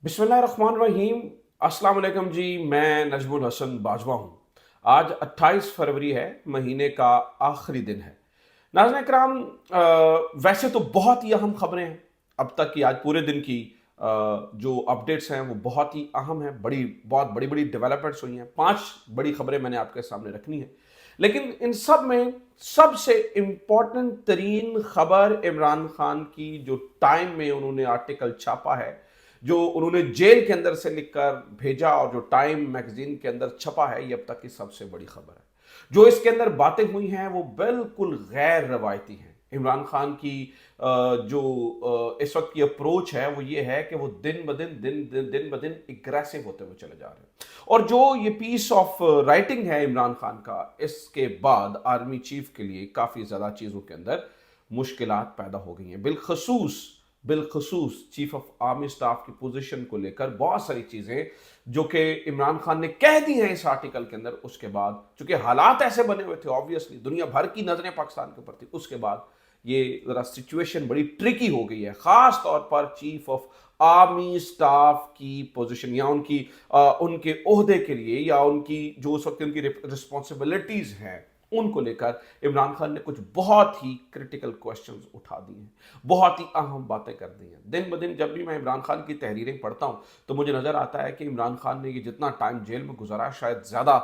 बिस्मिल्लाहिर्रहमानिर्रहीम। अस्सलाम वालेकुम जी। मैं नजमुल हसन बाजवा हूँ। आज 28 फरवरी है, महीने का आखिरी दिन है। नाज़रीन इकराम, वैसे तो बहुत ही अहम खबरें हैं। अब तक की आज पूरे दिन की जो अपडेट्स हैं वो बहुत ही अहम हैं। बहुत बड़ी बड़ी डेवलपमेंट्स हुई हैं। 5 बड़ी खबरें मैंने आपके सामने रखनी है, लेकिन इन सब में सबसे इंपॉर्टेंट तरीन खबर इमरान खान की, जो टाइम में उन्होंने आर्टिकल छापा है, जो उन्होंने जेल के अंदर से लिखकर भेजा और जो टाइम मैगजीन के अंदर छपा है, ये अब तक की सबसे बड़ी खबर है। जो इसके अंदर बातें हुई हैं वो बिल्कुल गैर रवायती हैं। इमरान खान की जो इस वक्त की अप्रोच है वो ये है कि वो दिन ब दिन एग्रेसिव होते हुए चले जा रहे हैं। और जो ये पीस ऑफ राइटिंग है इमरान खान का, इसके बाद आर्मी चीफ के लिए काफ़ी ज़्यादा चीज़ों के अंदर मुश्किलात पैदा हो गई हैं। बिलखसूस बिलखसूस चीफ ऑफ आर्मी स्टाफ की पोजीशन को लेकर बहुत सारी चीज़ें जो कि इमरान खान ने कह दी हैं इस आर्टिकल के अंदर, उसके बाद चूंकि हालात ऐसे बने हुए थे, ऑब्वियसली दुनिया भर की नजरें पाकिस्तान के ऊपर थी, उसके बाद ये जरा सिचुएशन बड़ी ट्रिकी हो गई है। खास तौर पर चीफ ऑफ आर्मी स्टाफ की पोजीशन या उनके ओहदे के लिए या उनकी जो उस वक्त उनकी रिस्पॉन्सिबिलिटीज हैं, उनको लेकर इमरान खान ने कुछ बहुत ही क्रिटिकल क्वेश्चंस उठा दिए हैं, बहुत ही अहम बातें कर दी हैं। दिन ब दिन जब भी मैं इमरान खान की तहरीरें पढ़ता हूं तो मुझे नजर आता है कि इमरान खान ने ये जितना टाइम जेल में गुजारा, शायद ज्यादा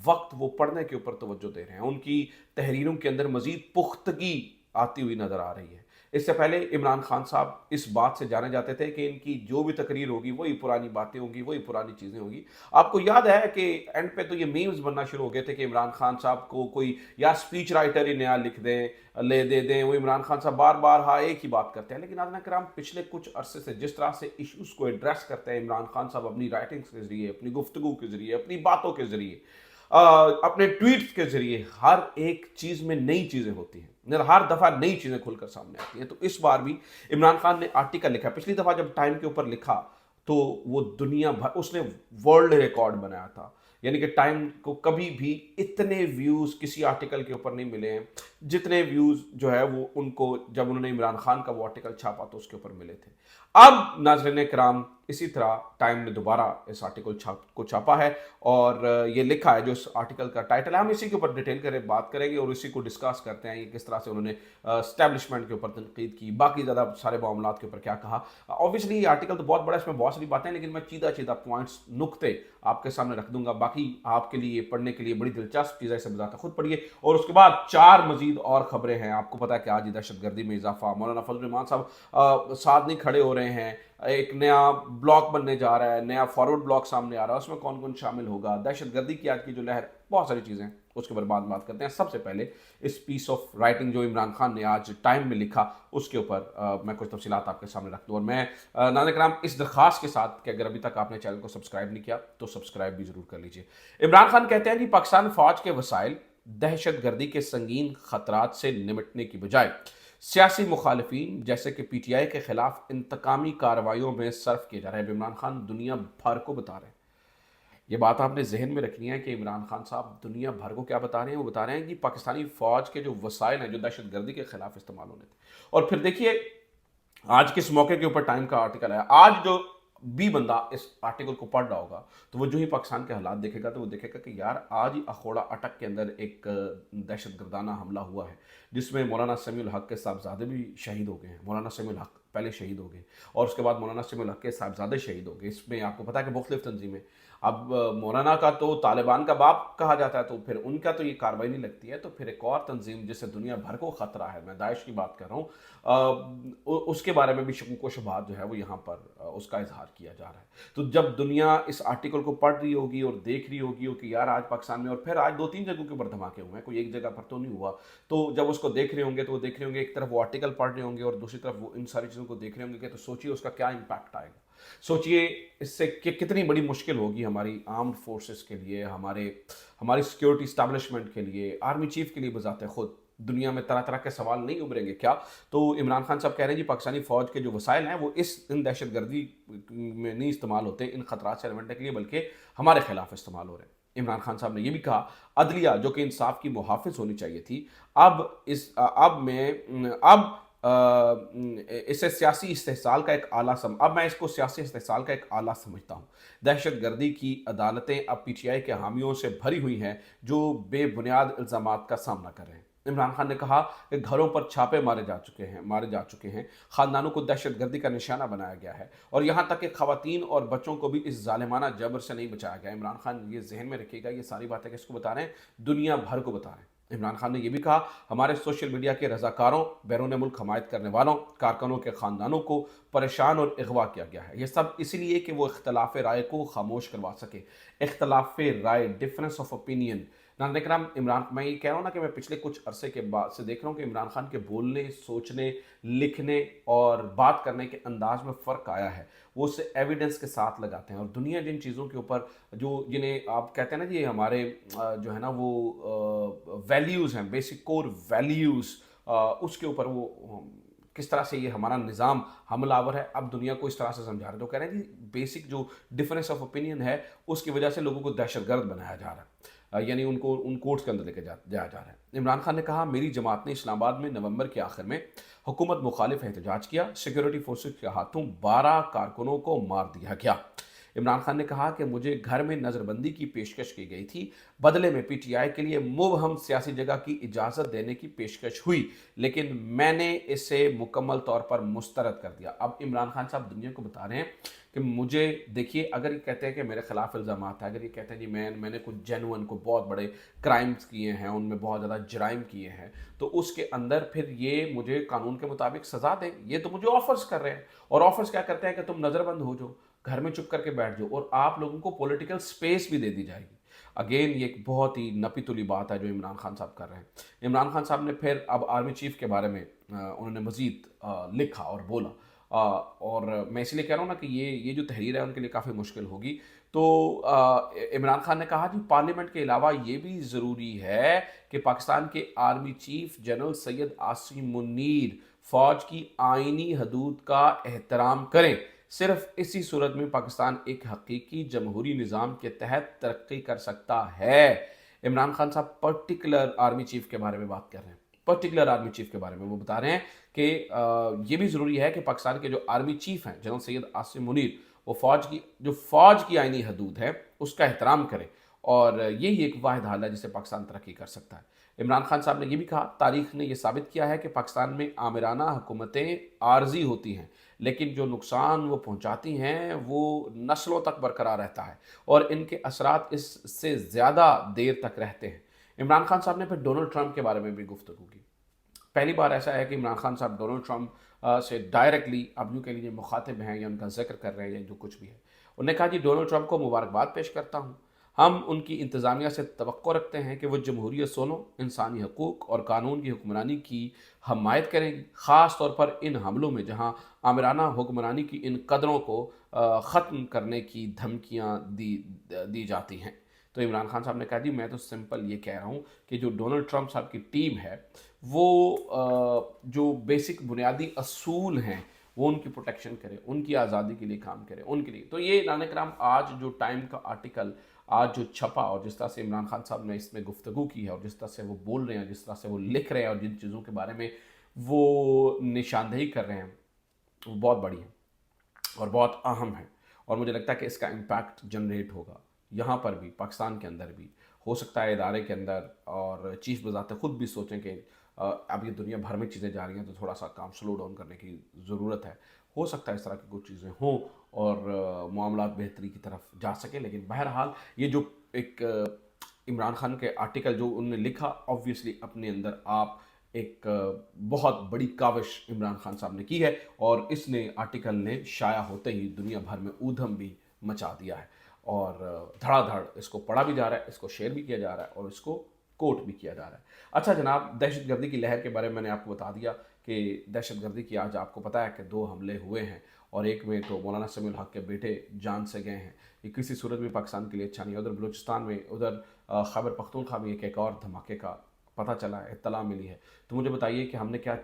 वक्त वो पढ़ने के ऊपर तवज्जो दे रहे हैं। उनकी तहरीरों के अंदर मजीद पुख्तगी आती हुई नजर आ रही है। इससे पहले इमरान खान साहब इस बात से जाने जाते थे कि इनकी जो भी तकरीर होगी वही पुरानी बातें होंगी, वही पुरानी चीज़ें होंगी। आपको याद है कि एंड पे तो ये मीम्स बनना शुरू हो गए थे कि इमरान खान साहब को कोई या स्पीच राइटर ही नया लिख दें, ले दे दें। वो इमरान खान साहब बार बार हाँ एक ही बात करते हैं। लेकिन नाज़रीन करम, पिछले कुछ अरसे से जिस तरह से इश्यूज़ को एड्रेस करते हैं इमरान खान साहब अपनी राइटिंग्स के ज़रिए, अपनी गुफ्तगू के ज़रिए, अपनी बातों के ज़रिए, अपने ट्वीट्स के जरिए, हर एक चीज में नई चीजें होती हैं, हर दफा नई चीजें खुलकर सामने आती हैं। तो इस बार भी इमरान खान ने आर्टिकल लिखा। पिछली दफा जब टाइम के ऊपर लिखा तो वो दुनिया भर, उसने वर्ल्ड रिकॉर्ड बनाया था। यानी कि टाइम को कभी भी इतने व्यूज किसी आर्टिकल के ऊपर नहीं मिले हैं जितने व्यूज जो है वो उनको जब उन्होंने इमरान खान का वो आर्टिकल छापा तो उसके ऊपर मिले थे। अब नाज़रीन कराम, इसी तरह टाइम ने दोबारा इस आर्टिकल को छापा है और ये लिखा है, जो इस आर्टिकल का टाइटल है, हम इसी के ऊपर डिटेल करें बात करेंगे और इसी को डिस्कस करते हैं। ये किस तरह से उन्होंने स्टैब्लिशमेंट के ऊपर तनकीद की, बाकी ज़्यादा सारे मामलात के ऊपर क्या कहा। ऑब्वियसली ये आर्टिकल तो बहुत बड़ा है, इसमें बहुत सारी बातें हैं, लेकिन मैं सीधा सीधा पॉइंट्स, नुक्ते आपके सामने रख दूंगा। बाकी आपके लिए पढ़ने के लिए बड़ी दिलचस्प चीज़ है, इसे बताता खुद पढ़िए। और उसके बाद 4 मजीद और खबरें हैं। आपको पता है कि आज दहशतगर्दी में इजाफा, मौलाना फजल रहमान साहब साथ नहीं खड़े हो रहे हैं, एक नया ब्लॉक बनने जा रहा है, नया फॉरवर्ड ब्लॉक सामने आ रहा है, उसमें कौन कौन शामिल होगा, दहशतगर्दी की आज की जो लहर, बहुत सारी चीज़ें उसके बारे में बात करते हैं। सबसे पहले इस पीस ऑफ राइटिंग जो इमरान खान ने आज टाइम में लिखा उसके ऊपर मैं कुछ तफसीलात आपके सामने रख दूँ। और मैं नाज़रीन कराम इस दरख्वास्त के साथ कि अगर अभी तक आपने चैनल को सब्सक्राइब नहीं किया तो सब्सक्राइब भी जरूर कर लीजिए। इमरान खान कहते हैं कि पाकिस्तान फौज के वसाइल दहशतगर्दी के संगीन खतरात से निपटने की बजाय सियासी मुखालिफिन जैसे कि पीटीआई के खिलाफ इंतकामी कार्रवाइयों में सर्फ किए जा रहे हैं। इमरान खान दुनिया भर को बता रहे हैं, ये बात आपने जहन में रखनी है कि इमरान खान साहब दुनिया भर को क्या बता रहे हैं। वो बता रहे हैं कि पाकिस्तानी फौज के जो वसाइल हैं जो दहशतगर्दी के खिलाफ इस्तेमाल होने थे। और फिर देखिए आज किस मौके के ऊपर टाइम का आर्टिकल है। आज जो भी बंदा इस आर्टिकल को पढ़ रहा होगा तो वो जो ही पाकिस्तान के हालात देखेगा तो वो देखेगा कि यार आज ही अखोड़ा अटक के अंदर एक दहशतगर्दाना हमला हुआ है जिसमें मौलाना समीउल हक के साहबजादे भी शहीद हो गए हैं। मौलाना समीउल हक पहले शहीद हो गए और उसके बाद मौलाना समीउल हक के साहबजादे शहीद हो गए। इसमें आपको पता है कि मुख्तलिफ तंजीमें, अब मौलाना का तो तालिबान का बाप कहा जाता है तो फिर उनका तो ये कार्रवाई नहीं लगती है, तो फिर एक और तंजीम जिससे दुनिया भर को खतरा है, मैं दाइश की बात कर रहा हूँ, उसके बारे में भी शकूक व शुबहात जो है वो यहाँ पर उसका इजहार किया जा रहा है। तो जब दुनिया इस आर्टिकल को पढ़ रही होगी और देख रही होगी कि यार आज पाकिस्तान में, और फिर आज 2-3 जगहों के ऊपर धमाके हुए हैं, कोई एक जगह पर तो नहीं हुआ, तो जब उसको देख रहे होंगे तो वो देख रहे होंगे, एक तरफ वो आर्टिकल पढ़ रहे होंगे और दूसरी तरफ वो इन सारी चीज़ों को देख रहे होंगे कि तो सोचिए उसका क्या इम्पैक्ट आएगा। सोचिए इससे कि कितनी बड़ी मुश्किल होगी हमारी आर्म्ड फोर्सेस के लिए, हमारी सिक्योरिटी स्टैब्लिशमेंट के लिए, आर्मी चीफ के लिए। बजाते खुद दुनिया में तरह तरह के सवाल नहीं उभरेंगे क्या? तो इमरान खान साहब कह रहे हैं जी पाकिस्तानी फौज के जो वसाइल हैं वो इन दहशतगर्दी में नहीं इस्तेमाल होते इन खतरात से निपटने के लिए, बल्कि हमारे खिलाफ इस्तेमाल हो रहे हैं। इमरान खान साहब ने यह भी कहा अदलिया जो कि इंसाफ की मुहाफिज होनी चाहिए थी, अब इसे सियासी इस्तेहसाल का एक आला अब मैं इसको सियासी इस्तेहसाल का एक आला समझता हूँ। दहशत गर्दी की अदालतें अब पीटीआई के हामियों से भरी हुई हैं जो बेबुनियाद इल्ज़ामात का सामना कर रहे हैं। इमरान खान ने कहा कि घरों पर छापे मारे जा चुके हैं, खानदानों को दहशत गर्दी का निशाना बनाया गया है और यहाँ तक कि खवातीन और बच्चों को भी इस जालिमाना जबर से नहीं बचाया गया। इमरान खान ये जहन में रखिएगा, ये सारी बातें किसको बता रहे हैं? दुनिया भर को बता रहे हैं। इमरान खान ने यह भी कहा हमारे सोशल मीडिया के रजाकारों, बैरून मुल्क हमायत करने वालों, कारकुनों के खानदानों को परेशान और अगवा किया गया है। यह सब इसलिए कि वो इख्तलाफ राय को खामोश करवा सके। इख्तलाफ राय, डिफरेंस ऑफ ओपिनियन। नाज़रीन किराम, मैं ये कह रहा हूँ ना कि मैं पिछले कुछ अरसे के बाद से देख रहा हूँ कि इमरान खान के बोलने, सोचने, लिखने और बात करने के अंदाज में फ़र्क आया है। वो उसे एविडेंस के साथ लगाते हैं और दुनिया जिन चीज़ों के ऊपर जिन्हें आप कहते हैं ना जी हमारे जो है ना वो वैल्यूज़ हैं, बेसिक कोर वैल्यूज़, उसके ऊपर वो किस तरह से ये हमारा निज़ाम हमलावर है, अब दुनिया को इस तरह से समझा रहे हैं। तो कह रहे हैं कि बेसिक जो डिफरेंस ऑफ ओपिनियन है उसकी वजह से लोगों को दहशतगर्द बनाया जा रहा है, यानी उनको उन कोर्ट्स के अंदर लेके जाया जा रहा है। इमरान खान ने कहा मेरी जमात ने इस्लामाबाद में नवंबर के आखिर में हुकूमत मुखालिफ एहतजाज किया, सिक्योरिटी फोर्सेस के हाथों 12 कारकुनों को मार दिया गया। इमरान खान ने कहा कि मुझे घर में नज़रबंदी की पेशकश की गई थी, बदले में पीटीआई के लिए मुबहम सियासी जगह की इजाज़त देने की पेशकश हुई, लेकिन मैंने इसे मुकम्मल तौर पर मुस्तरद कर दिया। अब इमरान खान साहब दुनिया को बता रहे हैं कि मुझे देखिए, अगर ये कहते हैं कि मेरे खिलाफ इल्ज़ामात है, अगर ये कहते हैं जी मैंने कुछ जेनुइन को बहुत बड़े क्राइम्स किए हैं, उनमें बहुत ज़्यादा जराइम किए हैं, तो उसके अंदर फिर ये मुझे कानून के मुताबिक सज़ा दें। ये तो मुझे ऑफर्स कर रहे हैं और ऑफर्स क्या करते हैं कि तुम नज़रबंद हो जाओ, घर में चुप करके बैठ जाओ और आप लोगों को पॉलिटिकल स्पेस भी दे दी जाएगी। अगेन ये एक बहुत ही नपी तुली बात है जो इमरान खान साहब कर रहे हैं। इमरान खान साहब ने फिर अब आर्मी चीफ के बारे में उन्होंने मज़ीद लिखा और बोला, और मैं इसलिए कह रहा हूँ ना कि ये जो तहरीर है उनके लिए काफ़ी मुश्किल होगी। तो इमरान खान ने कहा जी पार्लियामेंट के अलावा ये भी ज़रूरी है कि पाकिस्तान के army chief general Syed Asim Munir फ़ौज की आइनी हदूद का एहतराम करें। सिर्फ इसी सूरत में पाकिस्तान एक हकीकी जमहूरी निज़ाम के तहत तरक्की कर सकता है। इमरान खान साहब पर्टिकुलर आर्मी चीफ के बारे में बात कर रहे हैं, पर्टिकुलर आर्मी चीफ के बारे में वो बता रहे हैं कि ये भी ज़रूरी है कि पाकिस्तान के जो आर्मी चीफ हैं जनरल सैयद आसिम मुनीर, वो फ़ौज की आइनी हदूद है उसका एहतराम करें, और यही एक वाहिद हाल है जिससे पाकिस्तान तरक्की कर सकता है। इमरान खान साहब ने यह भी कहा तारीख ने यह साबित किया है कि पाकिस्तान में आमिराना हुकूमतें आर्जी होती हैं, लेकिन जो नुकसान वो पहुंचाती हैं वो नस्लों तक बरकरार रहता है और इनके असरात इससे ज़्यादा देर तक रहते हैं। इमरान खान साहब ने फिर डोनाल्ड ट्रंप के बारे में भी गुफ्तगू की। पहली बार ऐसा है कि इमरान खान साहब डोनाल्ड ट्रंप से डायरेक्टली अब यूँ के लिए मुखातिब हैं या उनका जिक्र कर रहे हैं या जो कुछ भी है। उन्होंने कहा जी डोनाल्ड ट्रंप को मुबारकबाद पेश करता हूँ, हम उनकी इंतज़ामिया से तवक्को रखते हैं कि वो जमहूरी असूलों, इंसानी हकूक़ और कानून की हुक्मरानी की हमायत करेंगी, ख़ास तौर पर इन हमलों में जहाँ आमिराना हुक्मरानी की इन कदरों को ख़त्म करने की धमकियाँ दी जाती हैं। तो इमरान खान साहब ने कहा जी मैं तो सिंपल ये कह रहा हूँ कि जो डोनाल्ड ट्रंप साहब की टीम है वो जो बेसिक बुनियादी असूल हैं वो उनकी प्रोटेक्शन करे, उनकी आज़ादी के लिए काम करे, उनके लिए। तो ये नाज़रीन किराम आज जो टाइम का आर्टिकल आज जो छपा और जिस तरह से इमरान खान साहब ने इसमें गुफ्तगू की है और जिस तरह से वो बोल रहे हैं, जिस तरह से वो लिख रहे हैं और जिन चीज़ों के बारे में वो निशानदेही कर रहे हैं वो बहुत बड़ी है और बहुत अहम है, और मुझे लगता है कि इसका इम्पैक्ट जनरेट होगा यहाँ पर भी, पाकिस्तान के अंदर भी, हो सकता है इदारे के अंदर, और चीफ बज़ाते ख़ुद भी सोचें कि अब ये दुनिया भर में चीज़ें जा रही हैं तो थोड़ा सा काम स्लो डाउन करने की ज़रूरत है। हो सकता है इस तरह की कुछ चीज़ें हों और मामला बेहतरी की तरफ जा सके। लेकिन बहरहाल ये जो एक इमरान खान के आर्टिकल जो उन्होंने लिखा, ऑब्वियसली अपने अंदर आप एक बहुत बड़ी काविश इमरान खान साहब ने की है और इसने आर्टिकल ने शाया होते ही दुनिया भर में ऊधम भी मचा दिया है और धड़ाधड़ इसको पढ़ा भी जा रहा है, इसको शेयर भी किया जा रहा है और इसको कोट भी किया जा रहा है। अच्छा जनाब, दहशतगर्दी की लहर के बारे में मैंने आपको बता दिया कि दहशतगर्दी की आज आपको पता है कि 2 हमले हुए हैं और एक में तो मौलाना समीउल हक के बेटे जान से गए हैं। ये किसी सूरत में पाकिस्तान के लिए अच्छा नहीं है। उधर बलूचिस्तान में, उधर खैबर पख्तूनख्वा में एक और धमाके का पता चला है, इत्तला मिली है। तो मुझे बताइए कि हमने क्या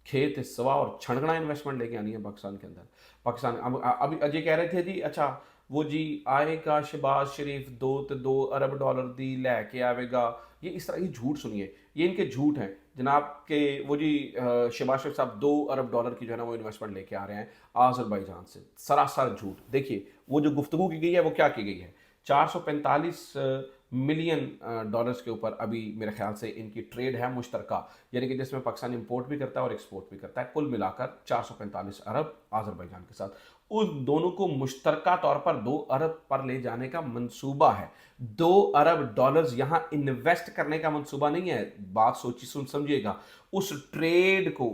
खेत सवा और छणगना इन्वेस्टमेंट लेके आनी है पाकिस्तान के अंदर। पाकिस्तान अभी अजय कह रहे थे जी अच्छा वो जी आएगा शहबाज शरीफ 2 अरब डॉलर दी लैके आवेगा, ये इस तरह ये झूठ सुनिए, ये इनके झूठ हैं जनाब कि वो जी शहबाज शरीफ साहब $2 अरब की जो है ना वो इन्वेस्टमेंट लेके आ रहे हैं आज़रबाईजान से। सरासर झूठ। देखिए वो जो गुफ्तगू की गई है वो क्या की गई है, 445 मिलियन डॉलर्स के ऊपर अभी मेरे ख्याल से इनकी ट्रेड है मुश्तरका, यानी कि जिसमें पाकिस्तान इंपोर्ट भी करता है और एक्सपोर्ट भी करता है, कुल मिलाकर 445 अरब आज़रबाईजान के साथ। उस दोनों को मुश्तरका तौर पर 2 अरब पर ले जाने का मंसूबा है। $2 अरब यहां इन्वेस्ट करने का मंसूबा नहीं है। बात सोची सुन समझिएगा, उस ट्रेड को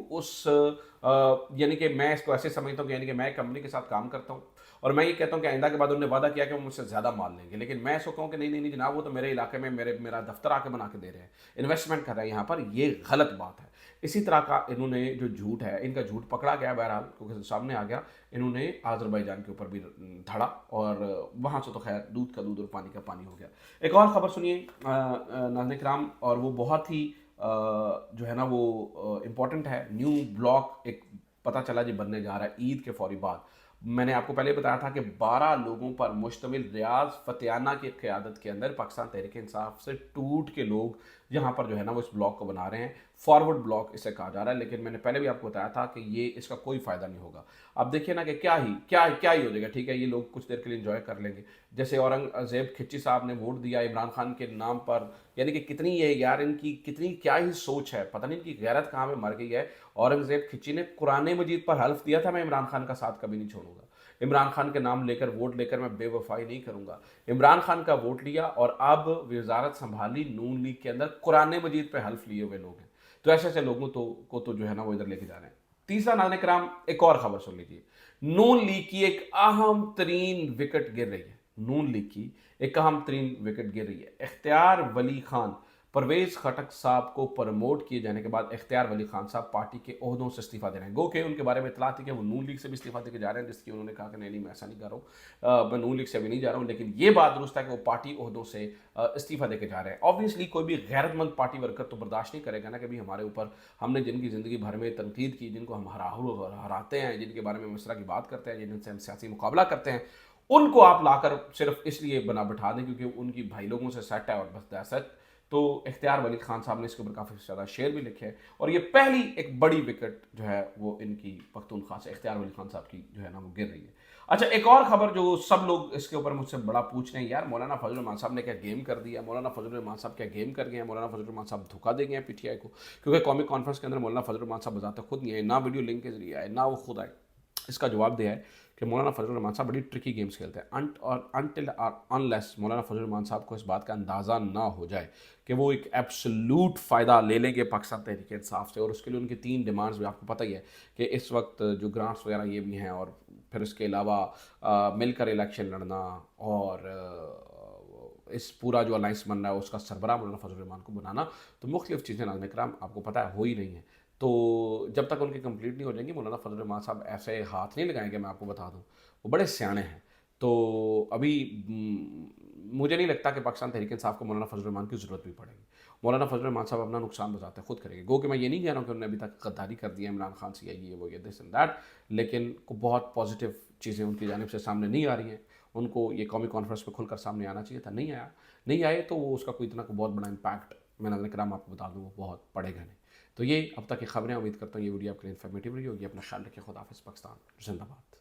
यानी कि मैं इसको ऐसे समझता हूं कि यानी कि मैं कंपनी के साथ काम करता हूं और मैं ये कहता हूं कि आइंदा के बाद उन्होंने वादा किया कि वो मुझसे ज़्यादा माल लेंगे, लेकिन मैं इसको कहूं कि नहीं नहीं नहीं जनाब, वो तो मेरे इलाके में मेरा दफ्तर आके बना के दे रहे हैं, इन्वेस्टमेंट कर रहे हैं यहाँ पर, ये गलत बात है। इसी तरह का इन्होंने जो झूठ है, इनका झूठ पकड़ा गया बहरहाल क्योंकि सामने आ गया। इन्होंने आज़रबाईजान के ऊपर भी धड़ा और वहाँ से तो खैर दूध का दूध और पानी का पानी हो गया। एक और ख़बर सुनिए नाज़रीन किराम, और वो बहुत ही जो है ना वो इम्पॉर्टेंट है। न्यू ब्लॉक एक पता चला जी बनने जा रहा है ईद के फौरी बाद। मैंने आपको पहले बताया था कि 12 लोगों पर मुश्तमिल रियाज फतेहाना की क़यादत के अंदर पाकिस्तान तहरीक इंसाफ से टूट के लोग यहाँ पर जो है ना वो इस ब्लॉक को बना रहे हैं। फॉरवर्ड ब्लॉक इसे कहा जा रहा है, लेकिन मैंने पहले भी आपको बताया था कि ये इसका कोई फ़ायदा नहीं होगा। अब देखिए ना कि क्या ही हो जाएगा। ठीक है, ये लोग कुछ देर के लिए इंजॉय कर लेंगे। जैसे औरंगज़ेब खिच्ची साहब ने वोट दिया इमरान खान के नाम पर, यानी कि कितनी ये यार इनकी कितनी क्या ही सोच है, पता नहीं इनकी गैरत कहाँ में मर गई है। औरंगज़ेब खिच्ची ने कुरान मजीद पर हल्फ दिया था मैं इमरान खान का साथ कभी नहीं छोड़ूंगा, इमरान खान के नाम लेकर वोट लेकर मैं बेवफाई नहीं करूंगा। इमरान खान का वोट लिया और अब वजारत संभाली नून लीग के अंदर कुरान मजीद पे हल्फ लिए हुए लोग हैं। तो ऐसे ऐसे लोगों को तो जो है ना वो इधर लेके जा रहे हैं। तीसरा नाज़रीन कराम एक और खबर सुन लीजिए। नून लीग की एक अहम तरीन विकेट गिर रही है। नून लीग की एक अहम तरीन विकेट गिर रही है। इख्तियार वली खान, परवेज खटक साहब को प्रमोट किए जाने के बाद इख्तियार वली खान साहब पार्टी के ओहदों से इस्तीफा दे रहे हैं। गो के उनके बारे में इतला थी कि वो नून लीग से भी इस्तीफा देकर जा रहे हैं, जिसकी उन्होंने कहा कि नहीं मैं ऐसा नहीं कर रहा हूँ, मैं नून लीग से भी नहीं जा रहा हूँ, लेकिन ये बात दुरुस्त है कि वो पार्टी ओहदों से इस्तीफा देकर जा रहे हैं। ऑब्वियसली कोई भी गैरतमंद पार्टी वर्कर तो बर्दाश्त नहीं करेगा ना कि भाई हमारे ऊपर हमने जिनकी ज़िंदगी भर में तनकीद की, जिनको हम हराते हैं, जिनके बारे में इस तरह की बात करते हैं, जिनसे हम सियासी मुकाबला करते हैं, उनको आप लाकर सिर्फ इसलिए बना बिठा दें क्योंकि उनकी भाई लोगों से सेट है और बस दैट्स। तो इख्तियार वली खान साहब ने इसके ऊपर काफ़ी ज़्यादा शेयर भी लिखे हैं और ये पहली एक बड़ी विकेट जो है वो इनकी पख्तूनख्वा से इख्तियार वली खान साहब की जो है ना वो गिर रही है। अच्छा, एक और खबर जो सब लोग इसके ऊपर मुझसे बड़ा पूछ रहे हैं, यार मौलाना फजल रहमान साहब ने क्या गेम कर दिया, मौलाना फजल रहमान साहब क्या गेम कर गए हैं, मौलाना फजल रहमान साहब धोखा दे गए हैं पीटीआई को, क्योंकि कौमी कॉन्फ्रेंस के अंदर मौलाना फजल रहमान साहब बजाते खुद नहीं आए, ना वीडियो लिंक के जरिए आए, ना वो खुद आए। इसका जवाब दिया है कि मौलाना फजल रहमान साहब बड़ी ट्रिकी गेम्स खेलते हैं और अनटिल अनलेस मौलाना फजल रहमान साहब को इस बात का अंदाज़ा ना हो जाए कि वो एक एब्सोल्यूट फ़ायदा ले लेंगे पाकिस्तान तहरीक इंसाफ से, और उसके लिए उनकी 3 डिमांड्स भी आपको पता ही है कि इस वक्त जो ग्रांट्स वगैरह ये भी हैं, और फिर इसके अलावा मिलकर इलेक्शन लड़ना और इस पूरा जो अलाइंस बन रहा है उसका सरबराह मौलाना फजल रहमान को बनाना, तो मुख्तलिफ चीज़ें नाज़रीन इकराम आपको पता है हो ही नहीं है। तो जब तक उनकी कंप्लीट नहीं हो जाएंगी मौलाना फजल रहमान साहब ऐसे हाथ नहीं लगाएंगे, मैं आपको बता दूं वो बड़े सियाने हैं। तो अभी मुझे नहीं लगता कि पाकिस्तान तहरीक इंसाफ को मौलाना फजल रहमान की ज़रूरत भी पड़ेगी। मौलाना फजल रहमान साहब अपना नुकसान बचाते खुद करेंगे। गो कि मैं ये नहीं कह रहा हूँ कि उन्होंने अभी तक गद्दारी कर दी है इमरान खान से, ये वो ये दिस एंड दैट, लेकिन बहुत पॉजिटिव चीज़ें उनकी जानिब से सामने नहीं आ रही हैं। उनको ये कौमी कॉन्फ्रेंस में खुलकर सामने आना चाहिए था, नहीं आए तो वो उसका कोई इतना को बहुत बड़ा इम्पैक्ट मैं नाज़रीन किराम आपको बता दूँ वो बहुत पड़ेगा नहीं। तो ये अब तक की खबरें, उम्मीद करता हूँ ये वीडियो आपके लिए इन्फॉर्मेटिव रही होगी। अपना ख्याल रखिए, खुदा हाफिज़, पाकिस्तान जिंदाबाद।